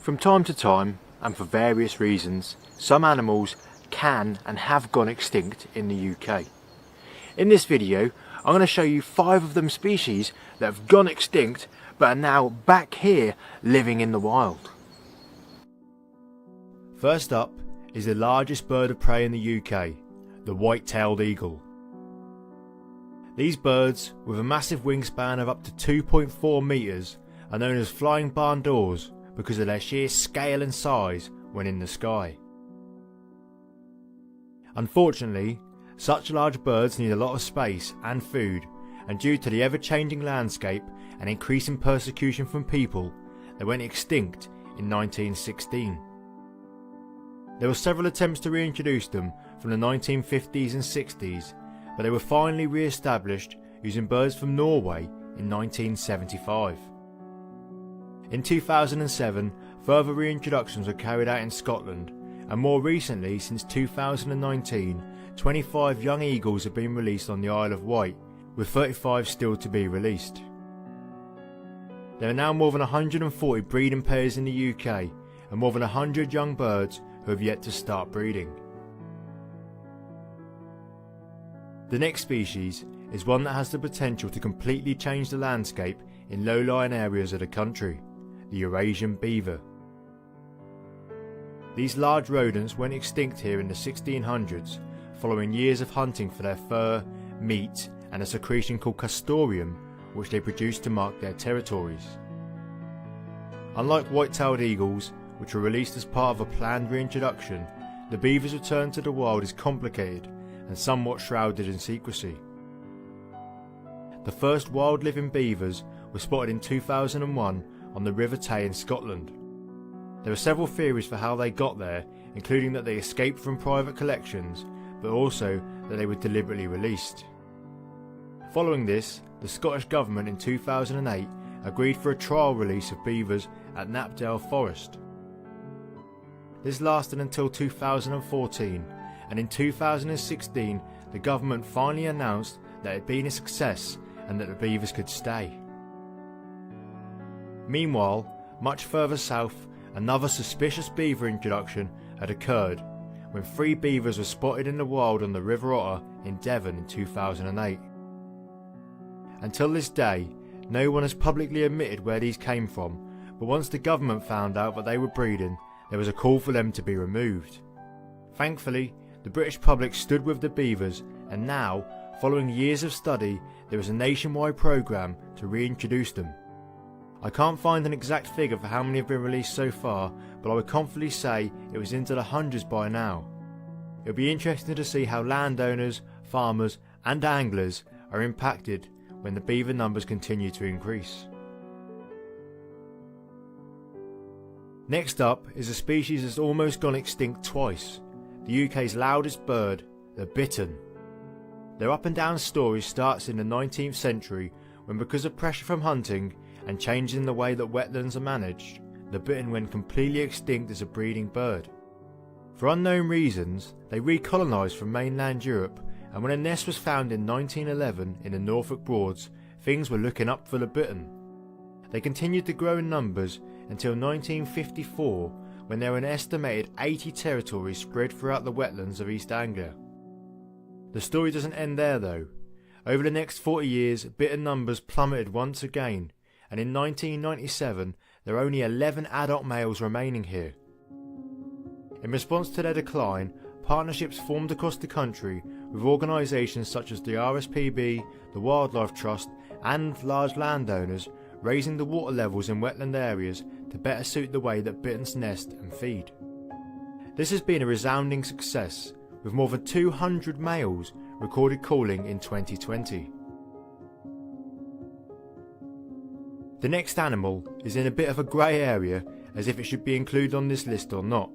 From time to time, and for various reasons, some animals can and have gone extinct in the UK. In this video, I'm going to show you 5 of them species that have gone extinct but are now back here living in the wild. First up is the largest bird of prey in the UK, the white-tailed eagle. These birds, with a massive wingspan of up to 2.4 metres, are known as flying barn doors because of their sheer scale and size when in the sky. Unfortunately, such large birds need a lot of space and food, and due to the ever-changing landscape and increasing persecution from people, they went extinct in 1916. There were several attempts to reintroduce them from the 1950s and 60s, but they were finally re-established using birds from Norway in 1975. In 2007, further reintroductions were carried out in Scotland, and more recently, since 2019, 25 young eagles have been released on the Isle of Wight, with 35 still to be released. There are now more than 140 breeding pairs in the UK, and more than 100 young birds who have yet to start breeding. The next species is one that has the potential to completely change the landscape in low-lying areas of the country, the Eurasian beaver. These large rodents went extinct here in the 1600s, following years of hunting for their fur, meat and a secretion called castoreum, which they produced to mark their territories. Unlike white-tailed eagles, which were released as part of a planned reintroduction, the beaver's return to the wild is complicated and somewhat shrouded in secrecy. The first wild living beavers were spotted in 2001 on the River Tay in Scotland. There are several theories for how they got there, including that they escaped from private collections, but also that they were deliberately released. Following this, the Scottish Government in 2008 agreed for a trial release of beavers at Knapdale Forest. This lasted until 2014, and in 2016 the government finally announced that it had been a success and that the beavers could stay. Meanwhile, much further south, another suspicious beaver introduction had occurred when 3 beavers were spotted in the wild on the River Otter in Devon in 2008. Until this day, no one has publicly admitted where these came from, but once the government found out that they were breeding, there was a call for them to be removed. Thankfully, the British public stood with the beavers, and now, following years of study, there is a nationwide programme to reintroduce them. I can't find an exact figure for how many have been released so far, but I would confidently say it was into the hundreds by now. It'll be interesting to see how landowners, farmers and anglers are impacted when the beaver numbers continue to increase. Next up is a species that's almost gone extinct twice, the UK's loudest bird, the bittern. Their up and down story starts in the 19th century when, because of pressure from hunting and changes in the way that wetlands are managed, the bittern went completely extinct as a breeding bird. For unknown reasons, they recolonised from mainland Europe, and when a nest was found in 1911 in the Norfolk Broads, things were looking up for the bittern. They continued to grow in numbers until 1954, when there were an estimated 80 territories spread throughout the wetlands of East Anglia. The story doesn't end there though. Over the next 40 years, bittern numbers plummeted once again, and in 1997 there are only 11 adult males remaining here. In response to their decline, partnerships formed across the country with organisations such as the RSPB, the Wildlife Trust and large landowners, raising the water levels in wetland areas to better suit the way that bitterns nest and feed. This has been a resounding success, with more than 200 males recorded calling in 2020. The next animal is in a bit of a grey area as if it should be included on this list or not.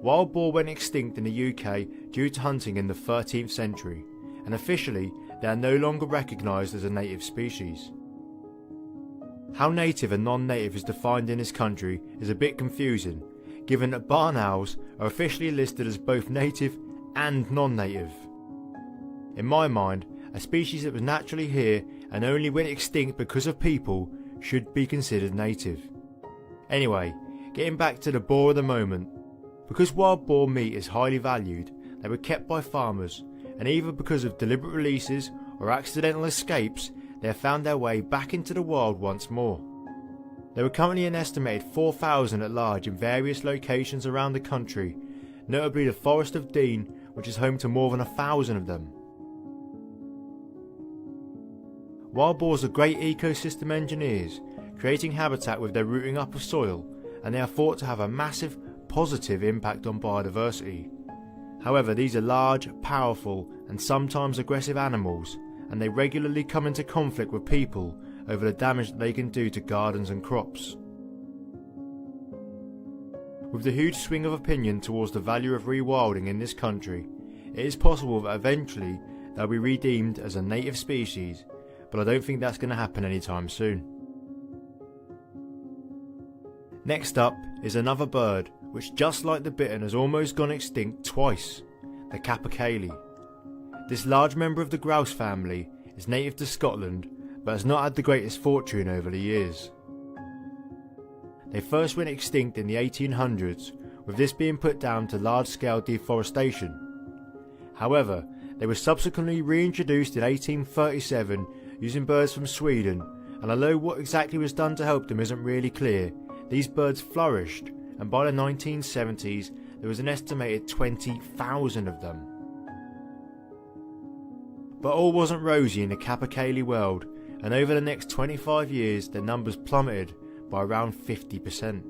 Wild boar went extinct in the UK due to hunting in the 13th century, and officially they are no longer recognised as a native species. How native and non-native is defined in this country is a bit confusing, given that barn owls are officially listed as both native and non-native. In my mind, a species that was naturally here and only went extinct because of people should be considered native. Anyway, getting back to the boar of the moment. Because wild boar meat is highly valued, they were kept by farmers, and either because of deliberate releases or accidental escapes, they have found their way back into the wild once more. There are currently an estimated 4,000 at large in various locations around the country, notably the Forest of Dean, which is home to more than 1,000 of them. Wild boars are great ecosystem engineers, creating habitat with their rooting up of soil, and they are thought to have a massive positive impact on biodiversity. However, these are large, powerful and sometimes aggressive animals, and they regularly come into conflict with people over the damage that they can do to gardens and crops. With the huge swing of opinion towards the value of rewilding in this country, it is possible that eventually they'll be redeemed as a native species, but I don't think that's going to happen anytime soon. Next up is another bird which, just like the bittern, has almost gone extinct twice, the capercaillie. This large member of the grouse family is native to Scotland but has not had the greatest fortune over the years. They first went extinct in the 1800s, with this being put down to large-scale deforestation. However, they were subsequently reintroduced in 1837 using birds from Sweden, and although what exactly was done to help them isn't really clear, these birds flourished, and by the 1970s there was an estimated 20,000 of them. But all wasn't rosy in the capercaillie world, and over the next 25 years their numbers plummeted by around 50%.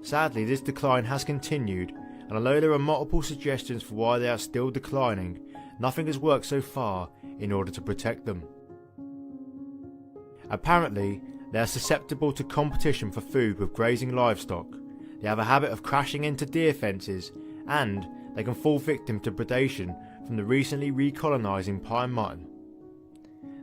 Sadly, this decline has continued, and although there are multiple suggestions for why they are still declining, nothing has worked so far in order to protect them. Apparently, they are susceptible to competition for food with grazing livestock, they have a habit of crashing into deer fences, and they can fall victim to predation from the recently recolonising pine marten.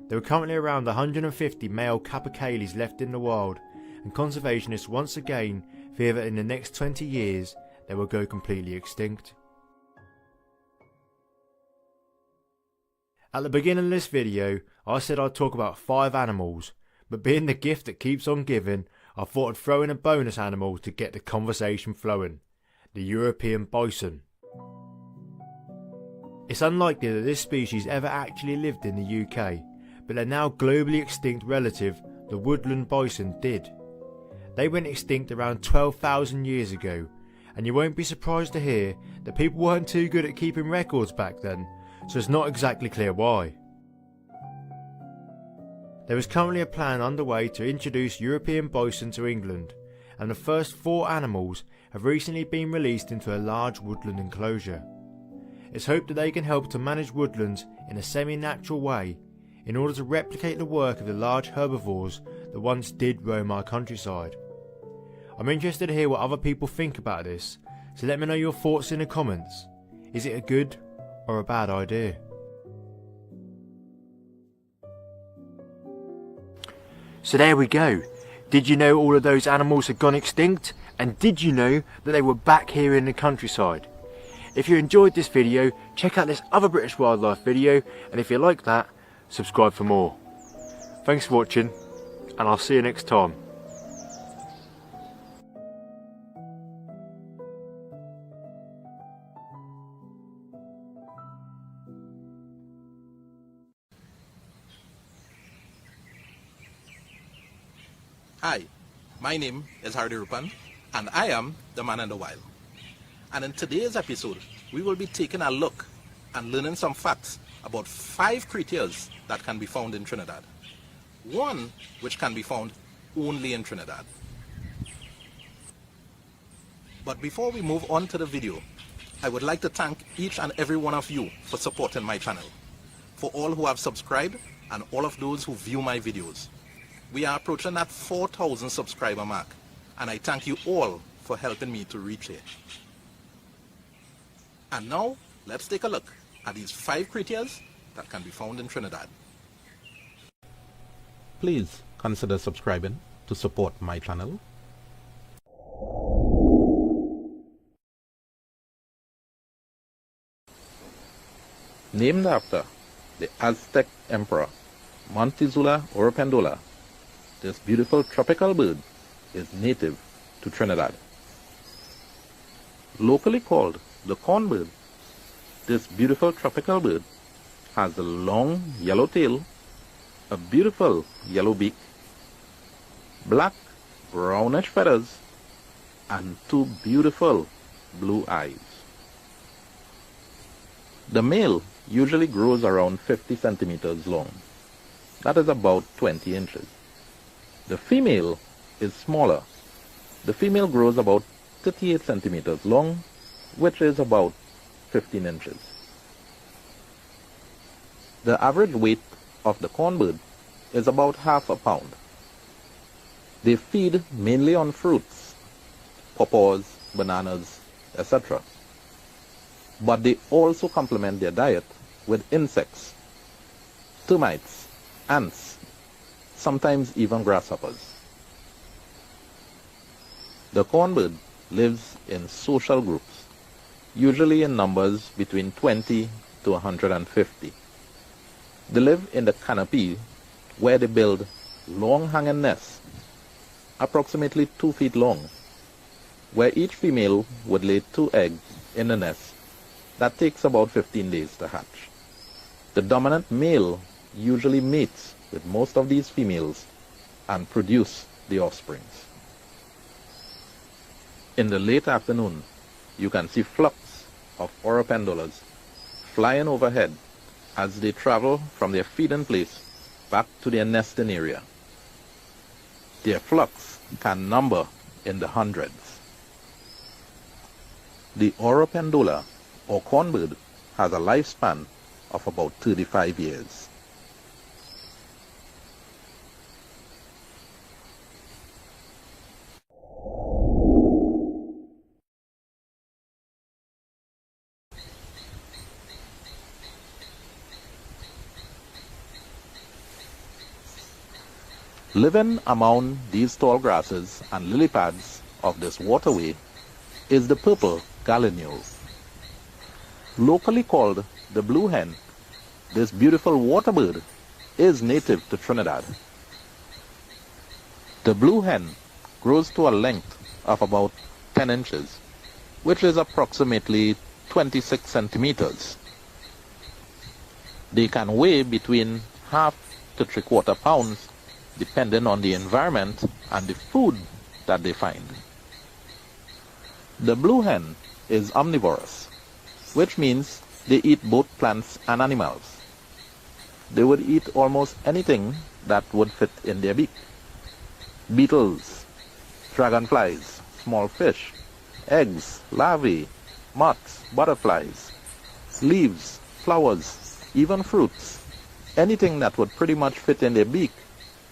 There are currently around 150 male capercaillies left in the wild, and conservationists once again fear that in the next 20 years they will go completely extinct. At the beginning of this video, I said I'd talk about 5 animals, but being the gift that keeps on giving, I thought I'd throw in a bonus animal to get the conversation flowing: the European bison. It's unlikely that this species ever actually lived in the UK, but their now globally extinct relative, the woodland bison, did. They went extinct around 12,000 years ago, and you won't be surprised to hear that people weren't too good at keeping records back then, so it's not exactly clear why. There is currently a plan underway to introduce European bison to England, and the first 4 animals have recently been released into a large woodland enclosure. It's hoped that they can help to manage woodlands in a semi-natural way in order to replicate the work of the large herbivores that once did roam our countryside. I'm interested to hear what other people think about this, so let me know your thoughts in the comments. Is it a good or a bad idea? So there we go. Did you know all of those animals had gone extinct? And did you know that they were back here in the countryside? If you enjoyed this video, check out this other British wildlife video, and if you like that, subscribe for more. Thanks for watching, and I'll see you next time. Hi, my name is Hardy Rupan, and I am the man in the wild. And in today's episode, we will be taking a look and learning some facts about 5 creatures that can be found in Trinidad. One which can be found only in Trinidad. But before we move on to the video, I would like to thank each and every one of you for supporting my channel. For all who have subscribed and all of those who view my videos. We are approaching that 4,000 subscriber mark, and I thank you all for helping me to reach it. And now, let's take a look at these 5 creatures that can be found in Trinidad. Please consider subscribing to support my channel. Named after the Aztec Emperor Montezuma Oropendola, this beautiful tropical bird is native to Trinidad. Locally called the cornbird, this beautiful tropical bird has a long yellow tail, a beautiful yellow beak, black brownish feathers, and 2 beautiful blue eyes. The male usually grows around 50 centimeters long. That is about 20 inches. The female is smaller. The female grows about 38 centimeters long, which is about 15 inches. The average weight of the cornbird is about half a pound. They feed mainly on fruits, pawpaws, bananas, etc. But they also complement their diet with insects, termites, ants, sometimes even grasshoppers. The cornbird lives in social groups, usually in numbers between 20 to 150. They live in the canopy where they build long hanging nests, approximately 2 feet long, where each female would lay 2 eggs in the nest. That takes about 15 days to hatch. The dominant male usually mates with most of these females and produce the offsprings. In the late afternoon, you can see flocks of oropendolas flying overhead as they travel from their feeding place back to their nesting area. Their flocks can number in the hundreds. The oropendola, or cornbird, has a lifespan of about 35 years. Living among these tall grasses and lily pads of this waterway is the purple gallinule. Locally called the blue hen, this beautiful water bird is native to Trinidad. The blue hen grows to a length of about 10 inches, which is approximately 26 centimeters. They can weigh between half to 3/4 pounds depending on the environment and the food that they find. The blue hen is omnivorous, which means they eat both plants and animals. They would eat almost anything that would fit in their beak. Beetles, dragonflies, small fish, eggs, larvae, moths, butterflies, leaves, flowers, even fruits. Anything that would pretty much fit in their beak,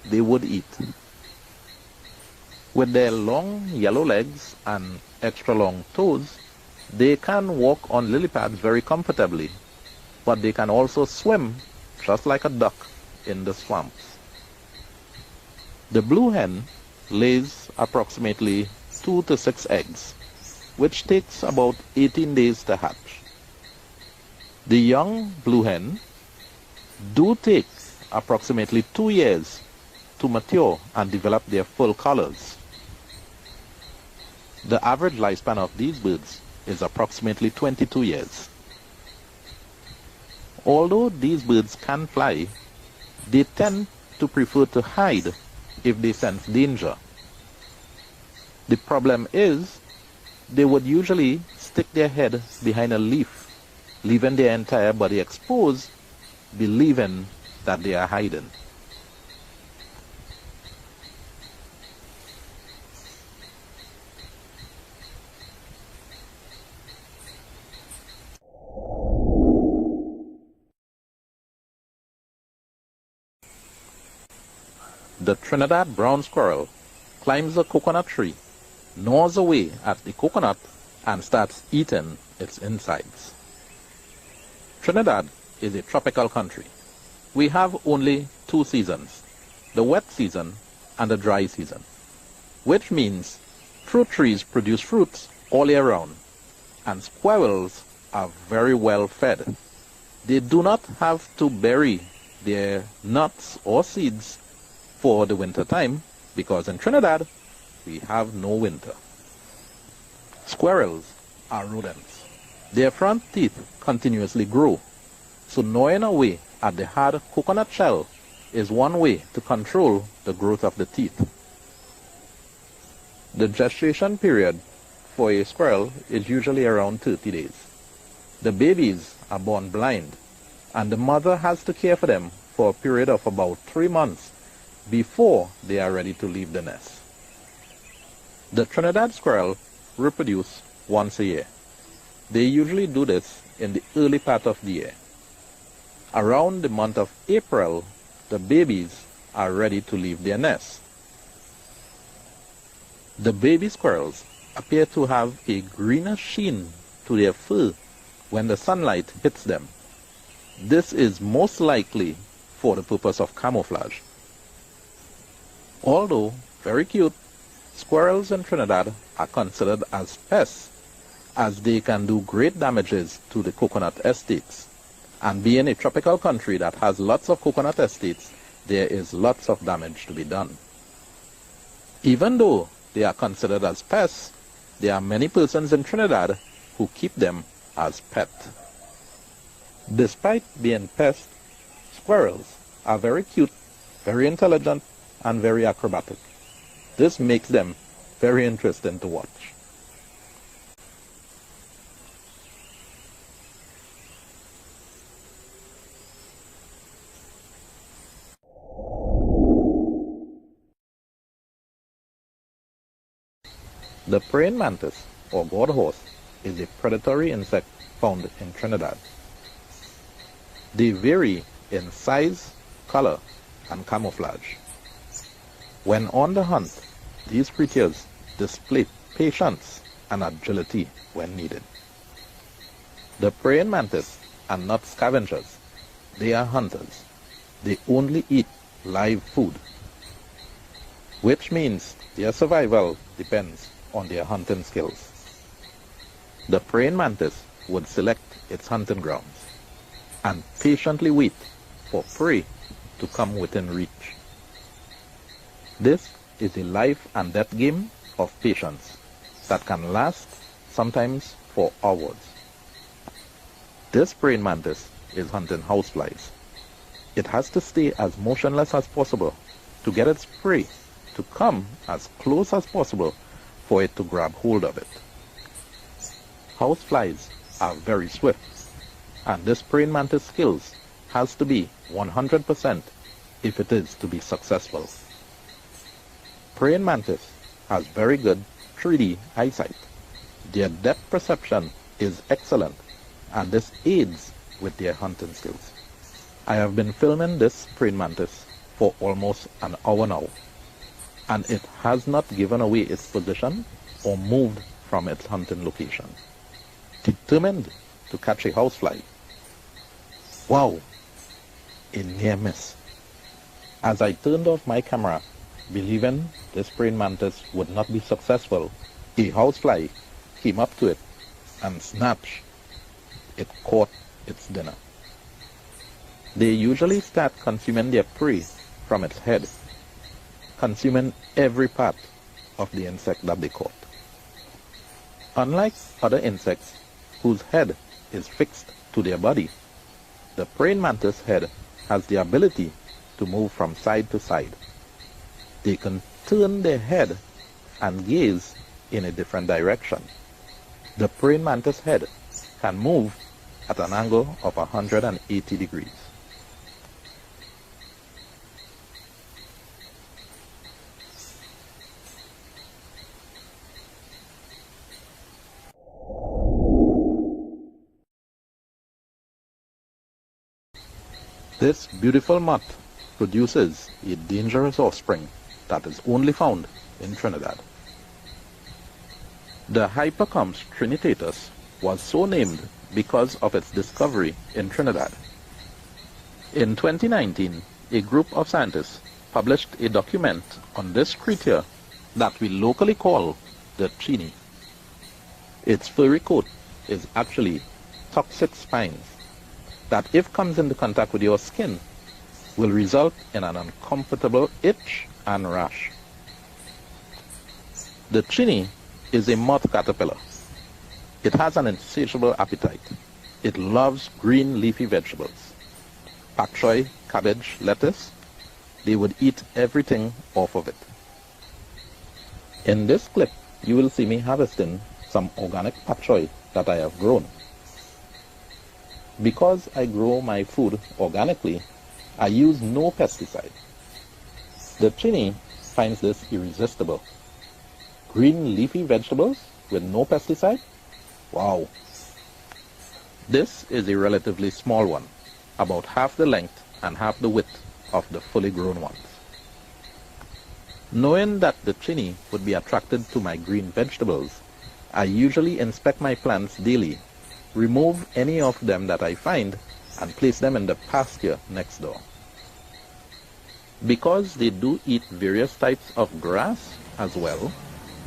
they would eat. With their long yellow legs and extra long toes, they can walk on lily pads very comfortably, but they can also swim just like a duck in the swamps. The blue hen lays approximately 2 to 6 eggs, which takes about 18 days to hatch. The young blue hen do take approximately 2 years to mature and develop their full colors. The average lifespan of these birds is approximately 22 years. Although these birds can fly, they tend to prefer to hide if they sense danger. The problem is they would usually stick their head behind a leaf, leaving their entire body exposed, believing that they are hiding. The Trinidad brown squirrel climbs a coconut tree, gnaws away at the coconut, and starts eating its insides. Trinidad is a tropical country. We have only 2 seasons, the wet season and the dry season, which means fruit trees produce fruits all year round, and squirrels are very well fed. They do not have to bury their nuts or seeds for the winter time, because in Trinidad we have no winter. Squirrels are rodents. Their front teeth continuously grow, so gnawing away at the hard coconut shell is one way to control the growth of the teeth. The gestation period for a squirrel is usually around 30 days. The babies are born blind, and the mother has to care for them for a period of about 3 months before they are ready to leave the nest. The Trinidad squirrel reproduce once a year. They usually do this in the early part of the year. Around the month of April, the babies are ready to leave their nest. The baby squirrels appear to have a greenish sheen to their fur when the sunlight hits them. This is most likely for the purpose of camouflage. Although very cute, squirrels in Trinidad are considered as pests, as they can do great damages to the coconut estates. And being a tropical country that has lots of coconut estates, there is lots of damage to be done. Even though they are considered as pests, there are many persons in Trinidad who keep them as pets. Despite being pests, squirrels are very cute, very intelligent, and very acrobatic. This makes them very interesting to watch. The praying mantis, or god horse, is a predatory insect found in Trinidad. They vary in size, color, and camouflage. When on the hunt, these creatures display patience and agility when needed. The praying mantis are not scavengers. They are hunters. They only eat live food, which means their survival depends on their hunting skills. The praying mantis would select its hunting grounds and patiently wait for prey to come within reach. This is a life and death game of patience that can last sometimes for hours. This praying mantis is hunting houseflies. It has to stay as motionless as possible to get its prey to come as close as possible for it to grab hold of it. Houseflies are very swift, and this praying mantis skills has to be 100% if it is to be successful. Praying mantis has very good 3D eyesight. Their depth perception is excellent, and this aids with their hunting skills. I have been filming this praying mantis for almost an hour now, and it has not given away its position or moved from its hunting location. Determined to catch a housefly. Wow! A near miss. As I turned off my camera, believing this praying mantis would not be successful, a housefly came up to it and snatched. It caught its dinner. They usually start consuming their prey from its head, consuming every part of the insect that they caught. Unlike other insects whose head is fixed to their body, the praying mantis head has the ability to move from side to side. They can turn their head and gaze in a different direction. The praying mantis head can move at an angle of 180 degrees. This beautiful moth produces a dangerous offspring that is only found in Trinidad. The Hypercombs trinitatus was so named because of its discovery in Trinidad. In 2019, a group of scientists published a document on this creature that we locally call the chini. Its furry coat is actually toxic spines that, if comes into contact with your skin, will result in an uncomfortable itch and rash. The chini is a moth caterpillar. It has an insatiable appetite. It loves green leafy vegetables. Pak choy, cabbage, lettuce, they would eat everything off of it. In this clip, you will see me harvesting some organic pak choy that I have grown. Because I grow my food organically, I use no pesticide. The chini finds this irresistible. Green leafy vegetables with no pesticide? Wow! This is a relatively small one, about half the length and half the width of the fully grown ones. Knowing that the chini would be attracted to my green vegetables, I usually inspect my plants daily, remove any of them that I find, and place them in the pasture next door. Because they do eat various types of grass as well,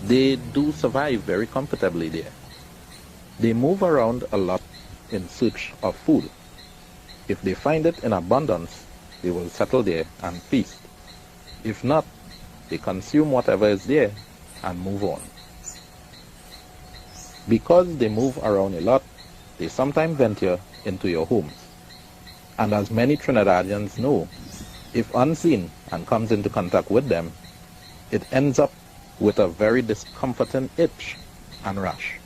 they do survive very comfortably there. They move around a lot in search of food. If they find it in abundance, they will settle there and feast. If not, they consume whatever is there and move on. Because they move around a lot, they sometimes venture into your homes. And as many Trinidadians know, if unseen and comes into contact with them, it ends up with a very discomforting itch and rash.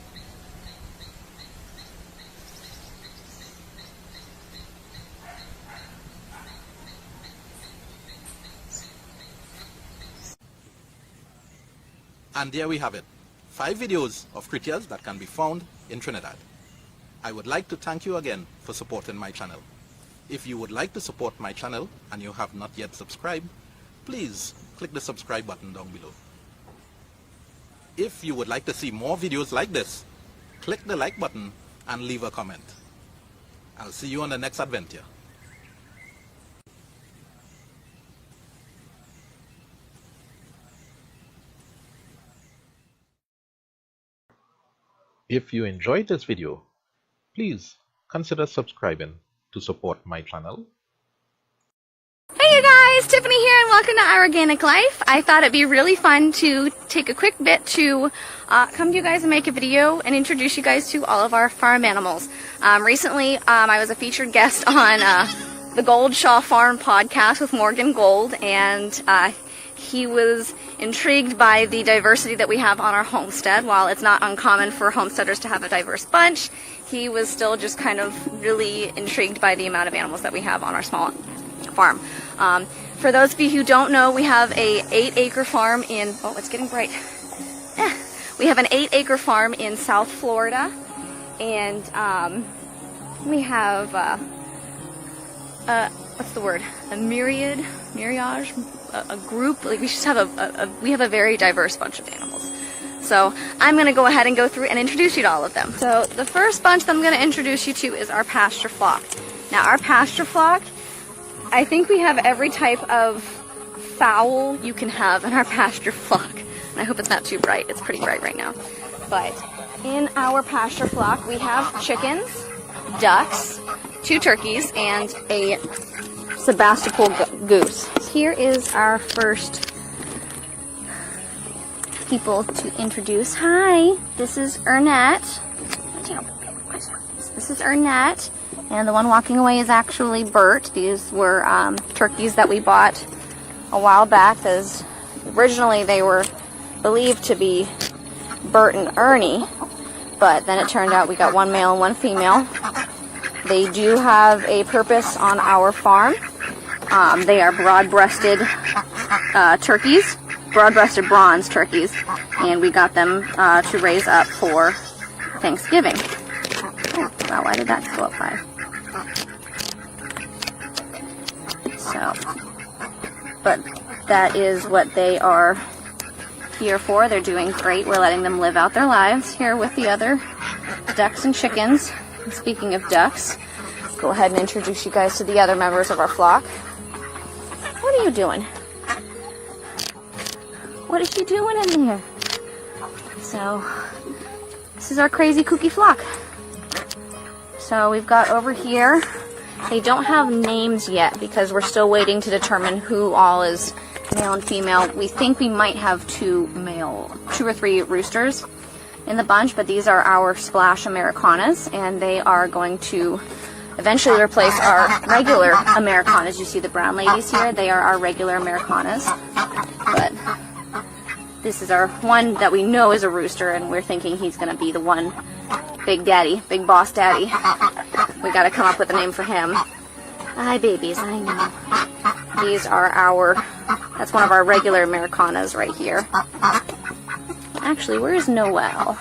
And there we have it. 5 videos of creatures that can be found in Trinidad. I would like to thank you again for supporting my channel. If you would like to support my channel and you have not yet subscribed, please click the subscribe button down below. If you would like to see more videos like this, click the like button and leave a comment. I'll see you on the next adventure. If you enjoyed this video, please consider subscribing to support my channel. Hey you guys, Tiffany here. there and welcome to Our Organic Life. I thought it'd be really fun to take a quick bit to come to you guys and make a video and introduce you guys to all of our farm animals. Recently, I was a featured guest on the Goldshaw Farm podcast with Morgan Gold, and he was intrigued by the diversity that we have on our homestead. While it's not uncommon for homesteaders to have a diverse bunch, he was still just kind of really intrigued by the amount of animals that we have on our small farm. For those of you who don't know, we have a 8-acre farm in, oh, it's getting bright. We have an 8-acre farm in South Florida, and we have, what's the word? A myriage, a group. Like we just have we have a very diverse bunch of animals. So I'm going to go ahead and go through and introduce you to all of them. So the first bunch that I'm going to introduce you to is our pasture flock. Now our pasture flock, I think we have every type of fowl you can have in our pasture flock. And I hope it's not too bright. It's pretty bright right now. But in our pasture flock, we have chickens, ducks, 2 turkeys, and a Sebastopol goose. Here is our first people to introduce. Hi, this is Ernette. This is Ernette. And the one walking away is actually Bert. These were turkeys that we bought a while back, as originally they were believed to be Bert and Ernie, but then it turned out we got 1 male and 1 female. They do have a purpose on our farm. They are broad-breasted turkeys, broad-breasted bronze turkeys, and we got them to raise up for Thanksgiving. Oh, wow, why did that go up high? So, but that is what they are here for. They're doing great. We're letting them live out their lives here with the other ducks and chickens. And speaking of ducks, go ahead and introduce you guys to the other members of our flock. What are you doing? What is she doing in there? So, this is our crazy kooky flock. So we've got over here, they don't have names yet because we're still waiting to determine who all is male and female. We think we might have 2 or 3 roosters in the bunch, but these are our Splash Americanas, and they are going to eventually replace our regular Americanas. You see the brown ladies here? They are our regular Americanas, but this is our one that we know is a rooster, and we're thinking he's going to be the one, Big Daddy, Big Boss Daddy. We got to come up with a name for him. Hi, babies, I know. These are that's one of our regular Americanas right here. Actually, where's Noelle?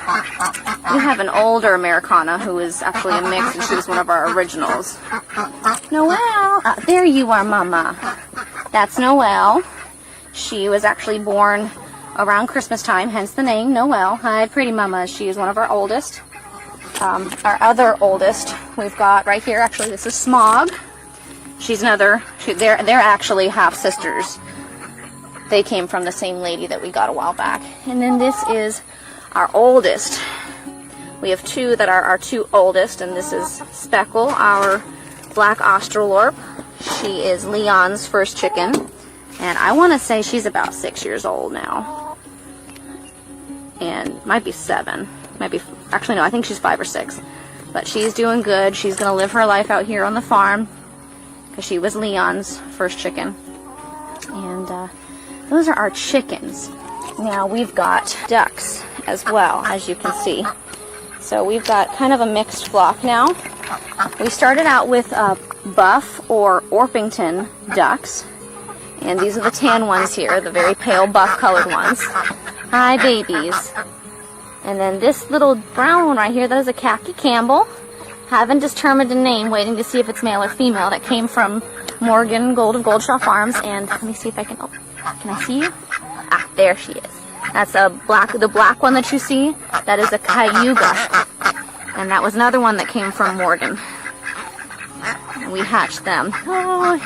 We have an older Americana who is actually a mix, and she was one of our originals. Noelle! There you are, Mama. That's Noelle. She was actually born around Christmas time, hence the name, Noelle. Hi, pretty Mama. She is one of our oldest. Our other oldest, we've got right here, actually, this is Smog. She's another, they're actually half-sisters. They came from the same lady that we got a while back. And then this is our oldest. We have 2 that are our 2 oldest, and this is Speckle, our black Australorp. She is Leon's first chicken, and I want to say she's about 6 years old now. And might be 7. Actually no, I think she's 5 or 6. But she's doing good. She's going to live her life out here on the farm, because she was Leon's first chicken. And those are our chickens. Now we've got ducks as well, as you can see. So we've got kind of a mixed flock now. We started out with buff or Orpington ducks. And these are the tan ones here, the very pale buff colored ones. Hi, babies. And then this little brown one right here, that is a Khaki Campbell. Haven't determined a name, waiting to see if it's male or female. That came from Morgan Gold of Goldshaw Farms. And let me see if I can, can I see you? Ah, there she is. That's the black one that you see. That is a Cayuga. And that was another one that came from Morgan. And we hatched them. Oh.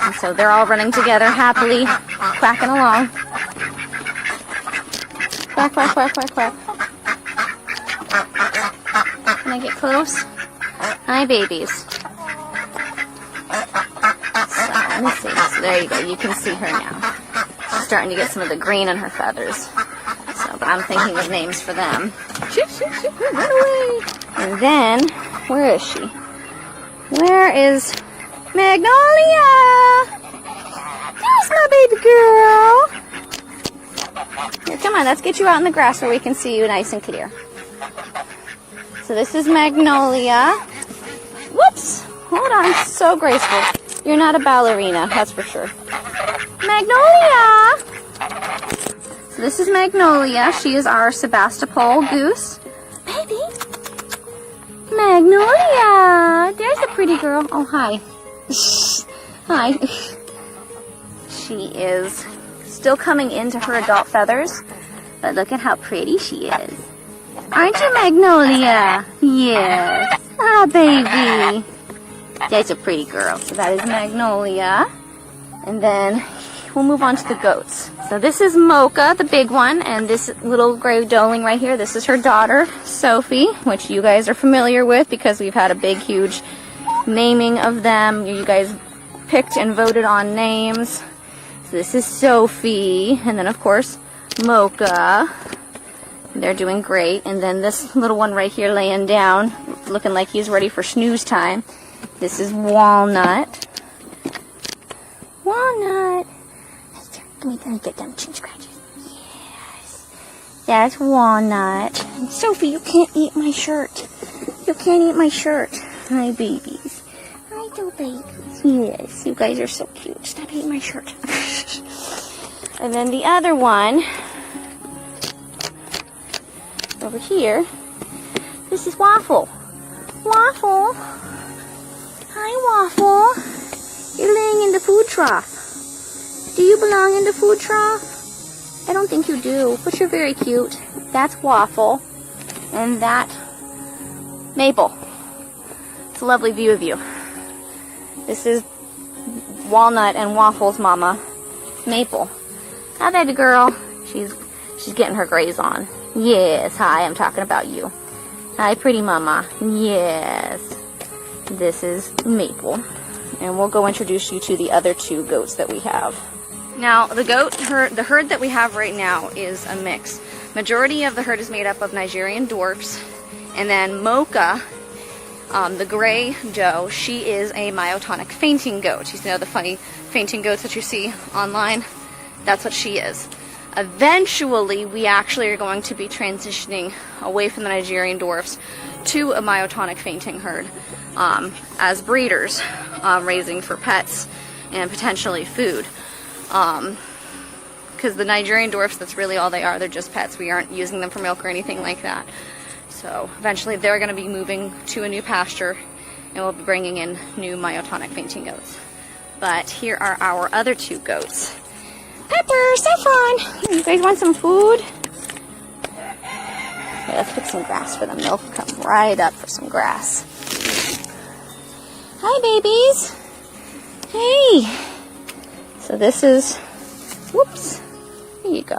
And so they're all running together happily, quacking along. Quack, quack, quack, quack, quack. Can I get close? Hi, babies. So, let me see. There you go. You can see her now. She's starting to get some of the green on her feathers. So, but I'm thinking of names for them. Shoot, shoot, shoot, run away. And then, where is she? Where is Magnolia? There's my baby girl. Here, come on, let's get you out in the grass where we can see you nice and clear. So this is Magnolia. Whoops! Hold on, so graceful. You're not a ballerina, that's for sure. Magnolia! So this is Magnolia. She is our Sebastopol goose. Baby! Magnolia! There's a pretty girl. Oh, hi. Hi. She is still coming into her adult feathers, but look at how pretty she is. Aren't you, Magnolia? Yes. Ah, baby. That's a pretty girl. So that is Magnolia. And then we'll move on to the goats. So this is Mocha, the big one, and this little gray doeling right here, this is her daughter, Sophie, which you guys are familiar with because we've had a big, huge naming of them. You guys picked and voted on names. So this is Sophie, and then of course Mocha. They're doing great. And then this little one right here laying down, looking like he's ready for snooze time. This is Walnut. Walnut. Let me get them chin scratches. Yes. That's Walnut. And Sophie, you can't eat my shirt. You can't eat my shirt. Hi, babies. Hi, little babies. Yes, you guys are so cute. Stop eating my shirt. And then the other one, over here, this is Waffle. Waffle. Hi, Waffle. You're laying in the food trough. Do you belong in the food trough? I don't think you do, but you're very cute. That's Waffle. And that, Maple. It's a lovely view of you. This is Walnut and Waffle's mama, Maple. Hi, baby girl. She's getting her grays on. Yes, hi, I'm talking about you. Hi, pretty mama. Yes. This is Maple. And we'll go introduce you to the other two goats that we have. Now, the herd that we have right now is a mix. Majority of the herd is made up of Nigerian dwarfs. And then Mocha, the gray doe, she is a myotonic fainting goat. You know the funny fainting goats that you see online? That's what she is. Eventually, we actually are going to be transitioning away from the Nigerian dwarfs to a myotonic fainting herd as breeders, raising for pets and potentially food. Because the Nigerian dwarfs, that's really all they are. They're just pets. We aren't using them for milk or anything like that. So eventually they're going to be moving to a new pasture, and we'll be bringing in new myotonic fainting goats. But here are our other two goats. Pepper, Saffron, you guys want some food? Okay, let's pick some grass for them. They'll come right up for some grass. Hi, babies. Hey. So this is, whoops, here you go.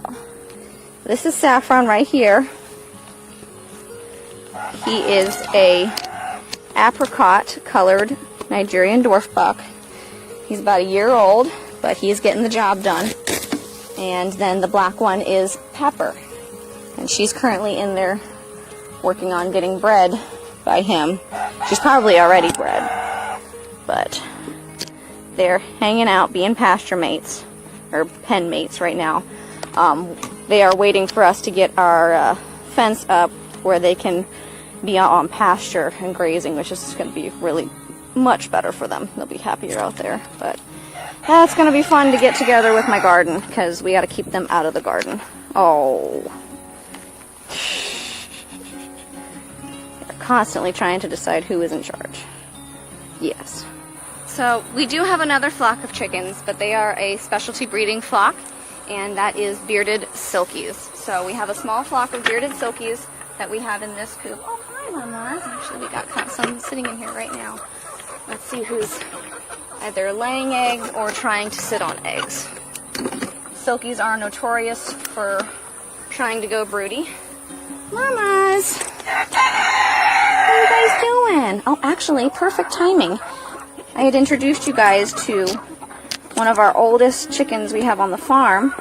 This is Saffron right here. He is a apricot colored Nigerian dwarf buck. He's about a year old, but he's getting the job done. And then the black one is Pepper. And she's currently in there working on getting bred by him. She's probably already bred. But they're hanging out, being pasture mates, or pen mates right now. They are waiting for us to get our fence up where they can be out on pasture and grazing, which is going to be really much better for them. They'll be happier out there. But that's going to be fun to get together with my garden, because we got to keep them out of the garden. Oh. They're constantly trying to decide who is in charge. Yes. So we do have another flock of chickens, but they are a specialty breeding flock, and that is bearded silkies. So we have a small flock of bearded silkies that we have in this coop. Oh, hi, Mama. Actually, we got some sitting in here right now. Let's see who's either laying eggs or trying to sit on eggs. Silkies are notorious for trying to go broody. Mamas! What are you guys doing? Oh, actually, perfect timing. I had introduced you guys to one of our oldest chickens we have on the farm,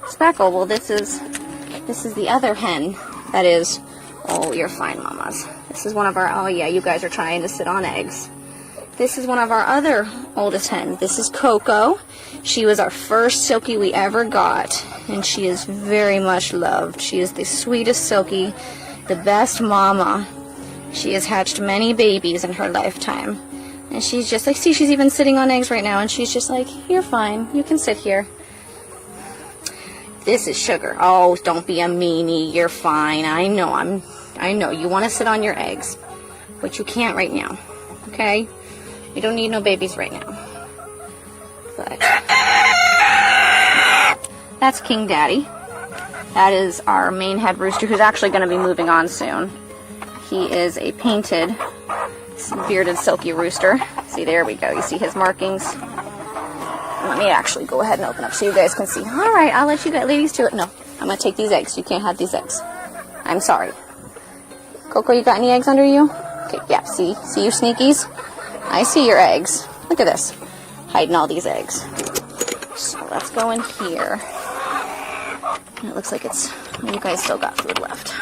Speckle. Well, this is the other hen that is, oh, you're fine, mamas. This is one of our, oh yeah, you guys are trying to sit on eggs. This is one of our other oldest hens. This is Coco. She was our first Silkie we ever got, and she is very much loved. She is the sweetest Silkie, the best mama. She has hatched many babies in her lifetime. And she's just like, see, she's even sitting on eggs right now, and she's just like, you're fine, you can sit here. This is Sugar. Oh, don't be a meanie, you're fine. I know, you want to sit on your eggs, but you can't right now, okay? You don't need no babies right now. But that's King Daddy. That is our main head rooster, who's actually going to be moving on soon. He is a painted, bearded, silky rooster. See, there we go. You see his markings. Let me actually go ahead and open up so you guys can see. All right, I'll let you guys, ladies, to it. No, I'm going to take these eggs. You can't have these eggs. I'm sorry. Coco, you got any eggs under you? Okay, yeah, see you sneakies? I see your eggs. Look at this. Hiding all these eggs. So let's go in here. And it looks like you guys still got food left.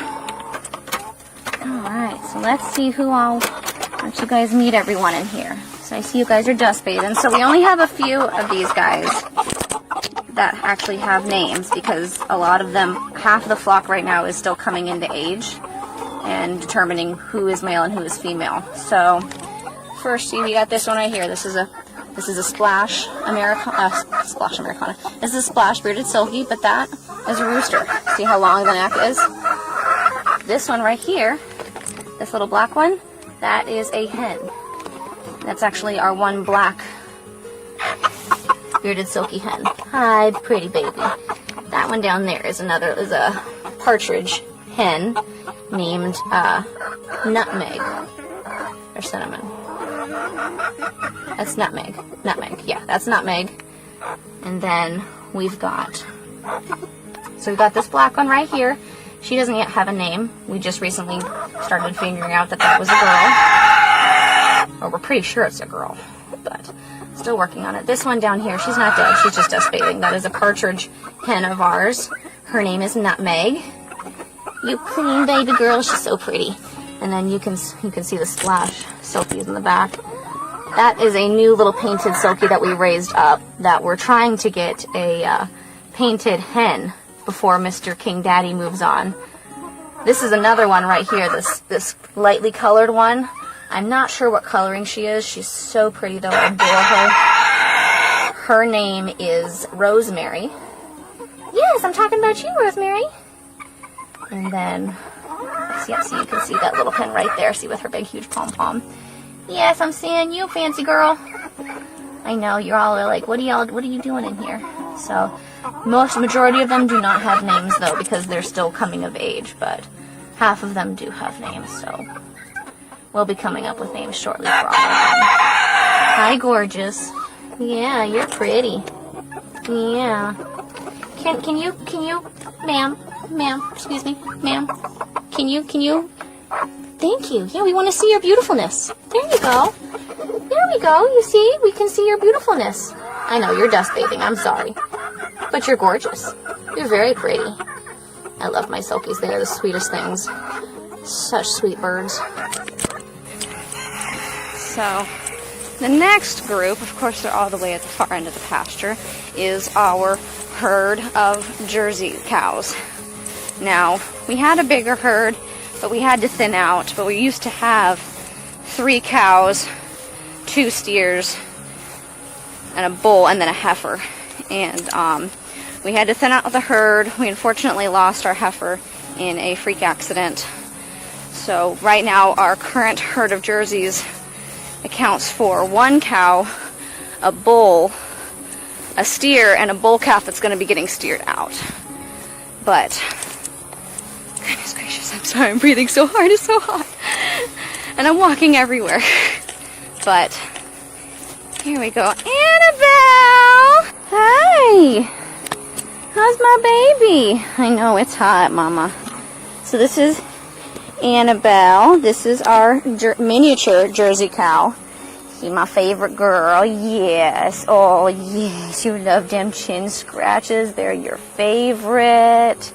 Alright, so let's see let you guys meet everyone in here. So I see you guys are dust bathing. So we only have a few of these guys that actually have names, because a lot of them, half of the flock right now is still coming into age and determining who is male and who is female. So first, see, we got this one right here. This is a Splash Americana. This is a Splash bearded Silkie, but that is a rooster. See how long the neck is? This one right here, this little black one, that is a hen. That's actually our one black bearded Silkie hen. Hi, pretty baby. That one down there is a partridge hen named Nutmeg or Cinnamon. That's Nutmeg. Nutmeg. Yeah, that's Nutmeg. And then we've got this black one right here. She doesn't yet have a name. We just recently started figuring out that was a girl. Or we're pretty sure it's a girl, but still working on it. This one down here, she's not dead. She's just dust bathing. That is a partridge hen of ours. Her name is Nutmeg. You clean baby girl. She's so pretty. And then you can see the Splash Silkies in the back. That is a new little painted Silkie that we raised up, that we're trying to get a painted hen before Mr. King Daddy moves on. This is another one right here, this lightly colored one. I'm not sure what coloring she is. She's so pretty though. I adore her. Her name is Rosemary. Yes, I'm talking about you, Rosemary. And then, see, you can see that little hen right there. See, with her big, huge pom-pom. Yes, I'm seeing you, fancy girl. I know, you're all like, what are you doing in here? So, majority of them do not have names, though, because they're still coming of age, but half of them do have names, so we'll be coming up with names shortly for all of them. Hi, gorgeous. Yeah, you're pretty. Yeah. Can you, ma'am, excuse me, ma'am, can you, thank you. Yeah, we want to see your beautifulness. There you go. There we go. You see, we can see your beautifulness. I know, you're dust bathing. I'm sorry. But you're gorgeous. You're very pretty. I love my Silkies. They are the sweetest things. Such sweet birds. So, the next group, of course they're all the way at the far end of the pasture, is our herd of Jersey cows. Now, we had a bigger herd, but we had to thin out. But we used to have 3 cows, 2 steers, and a bull, and then a heifer. And we had to thin out the herd. We unfortunately lost our heifer in a freak accident. So right now our current herd of Jerseys accounts for 1 cow, a bull, a steer, and a bull calf that's going to be getting steered out. But, goodness gracious, I'm sorry, I'm breathing so hard, it's so hot. And I'm walking everywhere. But, here we go. Annabelle! Hi! How's my baby? I know, it's hot, Mama. So this is Annabelle. This is our miniature Jersey cow. She's my favorite girl, yes. Oh, yes, you love them chin scratches. They're your favorite.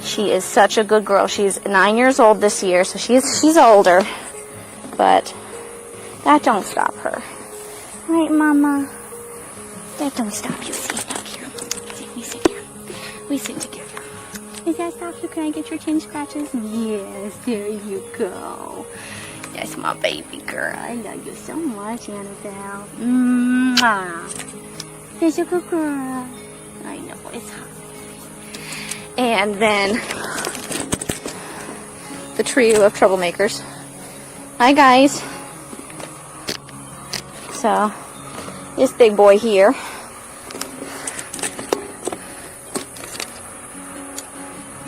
She is such a good girl. She's 9 years old this year, so she's older. But that don't stop her. Right, Mama? That don't stop you. Sit down here. We sit here. We sit together. Does that stop you? Can I get your chin scratches? Yes, there you go. That's my baby girl. I love you so much, Annabelle. Mwah. There's a good girl. I know, it's hot. And then the trio of troublemakers. Hi, guys. So, this big boy here.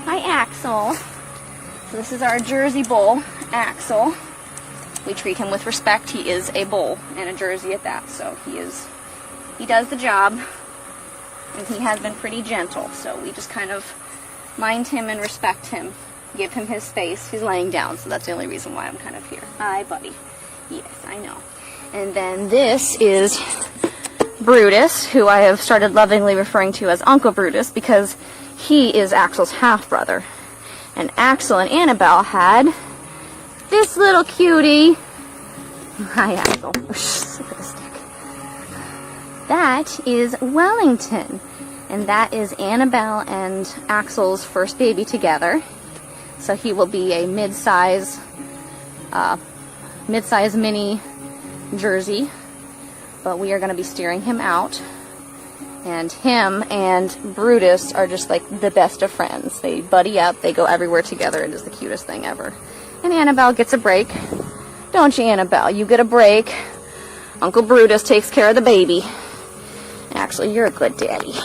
Hi, Axel. So this is our Jersey bull, Axel. We treat him with respect. He is a bull and a Jersey at that. So he does the job, and he has been pretty gentle. So we just kind of mind him and respect him, give him his space. He's laying down, so that's the only reason why I'm kind of here. Hi, buddy. Yes, I know. And then this is Brutus, who I have started lovingly referring to as Uncle Brutus because he is Axel's half-brother. And Axel and Annabelle had this little cutie. Hi, Axel. Look at the stick. That is Wellington. And that is Annabelle and Axel's first baby together. So he will be a mid-size mini Jersey. But we are going to be steering him out. And him and Brutus are just like the best of friends. They buddy up. They go everywhere together. It is the cutest thing ever. And Annabelle gets a break. Don't you, Annabelle? You get a break. Uncle Brutus takes care of the baby. Actually, you're a good daddy.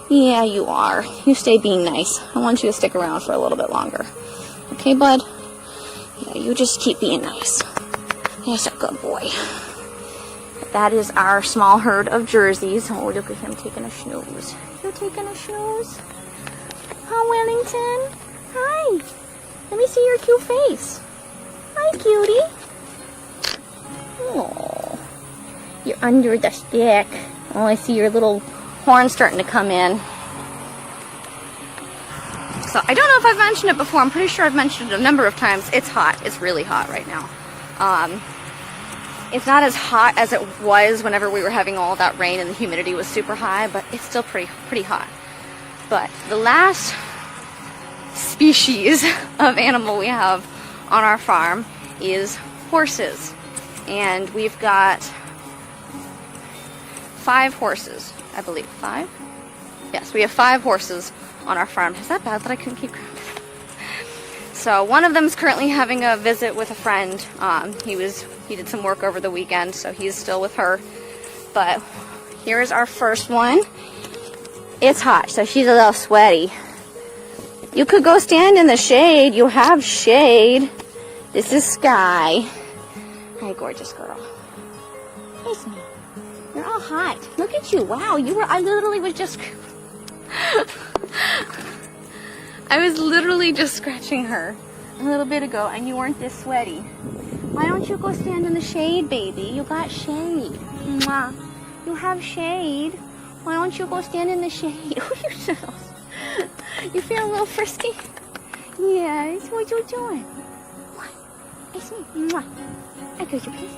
Yeah, you are. You stay being nice. I want you to stick around for a little bit longer. Okay, bud? Yeah, you just keep being nice. He's a good boy. That is our small herd of Jerseys. Oh, look at him taking a snooze. You taking a snooze? Huh, Wellington? Hi. Let me see your cute face. Hi, cutie. Oh, you're under the stick. Oh, I see your little horn starting to come in. So, I don't know if I've mentioned it before. I'm pretty sure I've mentioned it a number of times. It's hot. It's really hot right now. It's not as hot as it was whenever we were having all that rain and the humidity was super high, but it's still pretty hot. But the last species of animal we have on our farm is horses. And we've got 5 horses, I believe. 5? Yes, we have 5 horses on our farm. Is that bad that I couldn't keep count? So one of them is currently having a visit with a friend. He did some work over the weekend, so he's still with her. But here's our first one. It's hot, so she's a little sweaty. You could go stand in the shade. You have shade. This is Sky. Hi, gorgeous girl. It's me. You're all hot. Look at you. Wow, I literally was just... I was literally just scratching her a little bit ago, and you weren't this sweaty. Why don't you go stand in the shade, baby? You got shade. Mwah. You have shade. Why don't you go stand in the shade? You feel a little frisky? Yes. What you doing? What? It's me. Mwah. I got your kisses.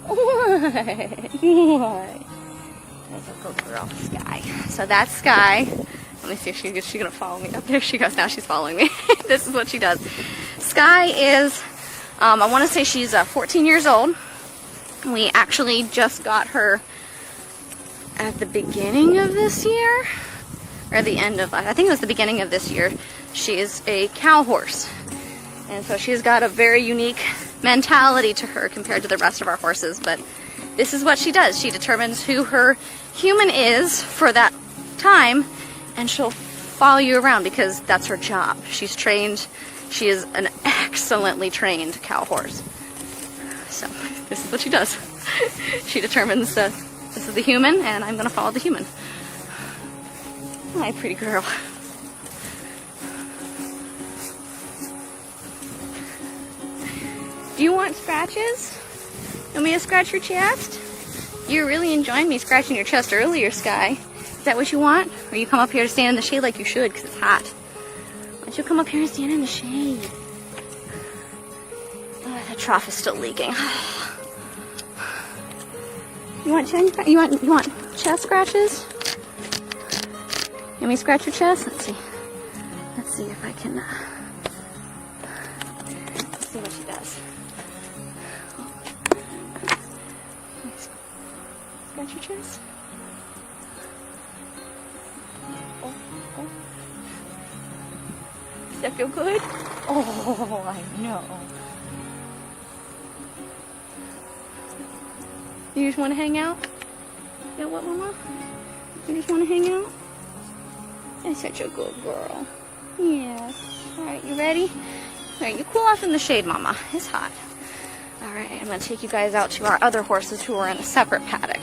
What? That's a good girl, Sky. So that's Sky. Let me see if she's going to follow me. Oh, there she goes. Now she's following me. This is what she does. Sky is, I want to say she's 14 years old. We actually just got her at the beginning of this year. Or the end of, I think it was the beginning of this year. She is a cow horse. And so she's got a very unique mentality to her compared to the rest of our horses. But this is what she does. She determines who her human is for that time, and she'll follow you around because that's her job. She's trained. She is an excellently trained cow horse. So this is what she does. She determines this is the human, and I'm going to follow the human. Hi, pretty girl. Do you want scratches? Want me to scratch your chest? You were really enjoying me scratching your chest earlier, Sky. Is that what you want? Or you come up here to stand in the shade like you should because it's hot? Why don't you come up here and stand in the shade? Oh, that trough is still leaking. You want chest scratches? You want me to scratch your chest? Let's see. Let's see if I can. Let's see what she does. Scratch your chest. Oh. Does that feel good? Oh, I know. You just want to hang out? You know what, Mama? You just want to hang out? You're such a good girl. Yes. Alright, you ready? Alright, you cool off in the shade, Mama. It's hot. Alright, I'm going to take you guys out to our other horses who are in a separate paddock.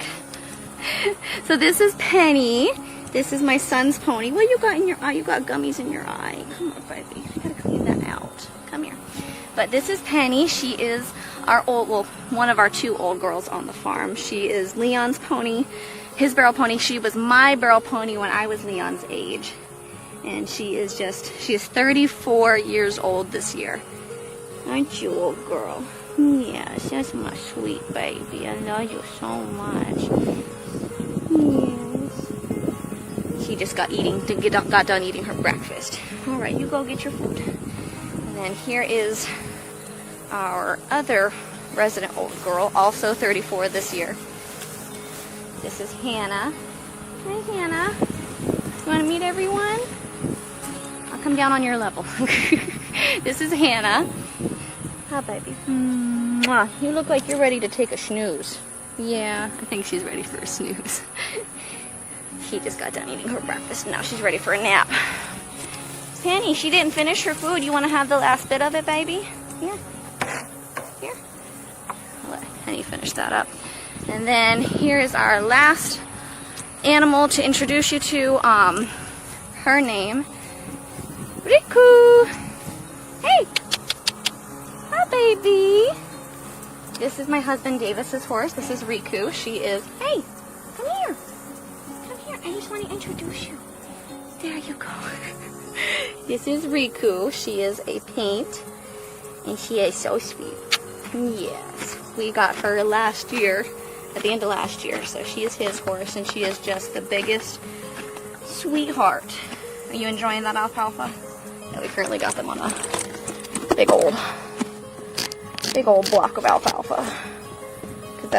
So this is Penny. This is my son's pony. What you got in your eye? You got gummies in your eye. Come on, baby. I gotta clean that out. Come here. But this is Penny. She is one of our 2 old girls on the farm. She is Leon's pony, his barrel pony. She was my barrel pony when I was Leon's age. And she is 34 years old this year. Aren't you, old girl? Yes, that's my sweet baby. I love you so much. Yes. She just got done eating her breakfast. All right, you go get your food. And then here is our other resident old girl, also 34 this year. This is Hannah. Hi, Hannah. You want to meet everyone? I'll come down on your level. This is Hannah. Hi, baby. Mwah. You look like you're ready to take a snooze. Yeah, I think she's ready for a snooze. She just got done eating her breakfast, and now she's ready for a nap. Penny, she didn't finish her food. You want to have the last bit of it, baby? Here. Here. I'll let Penny finish that up. And then here is our last animal to introduce you to. Her name, Riku. Hey. Hi, baby. This is my husband Davis's horse. This is Riku. She is. Hey, come here. Come here. I just want to introduce you. There you go. This is Riku. She is a paint, and she is so sweet. Yes, we got her last year, at the end of last year. So she is his horse, and she is just the biggest sweetheart. Are you enjoying that alfalfa? Yeah, we currently got them on a big old block of alfalfa. Cause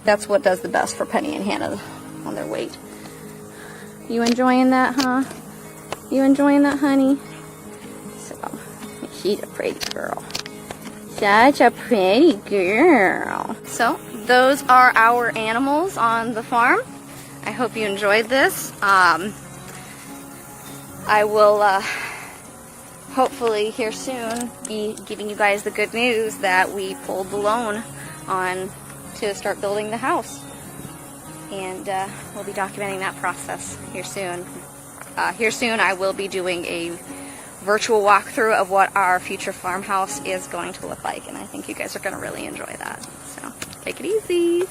that's what does the best for Penny and Hannah on their weight. You enjoying that, huh? You enjoying that, honey? So, she's a pretty girl. Such a pretty girl. So, those are our animals on the farm. I hope you enjoyed this. I will hopefully here soon be giving you guys the good news that we pulled the loan on to start building the house. And we'll be documenting that process here soon. Here soon I will be doing a virtual walkthrough of what our future farmhouse is going to look like, and I think you guys are going to really enjoy that. So take it easy.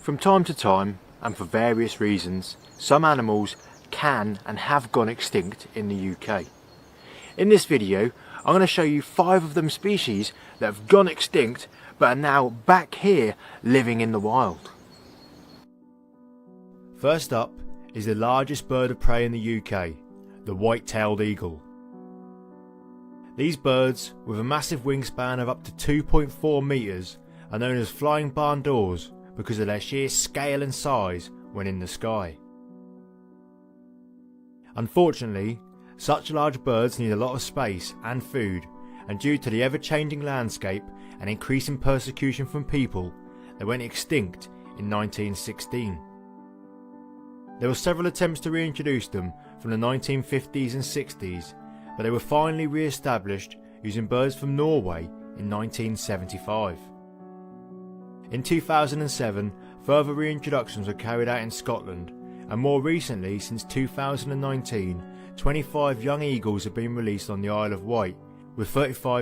From time to time, and for various reasons, some animals can and have gone extinct in the UK. In this video, I'm going to show you 5 of them species that have gone extinct but are now back here living in the wild. First up is the largest bird of prey in the UK, the white-tailed eagle. These birds, with a massive wingspan of up to 2.4 metres, are known as flying barn doors because of their sheer scale and size when in the sky. Unfortunately, such large birds need a lot of space and food, and due to the ever-changing landscape and increasing persecution from people, they went extinct in 1916. There were several attempts to reintroduce them from the 1950s and 60s, but they were finally re-established using birds from Norway in 1975. In 2007, further reintroductions were carried out in Scotland, and more recently, since 2019, 25 young eagles have been released on the Isle of Wight, with 35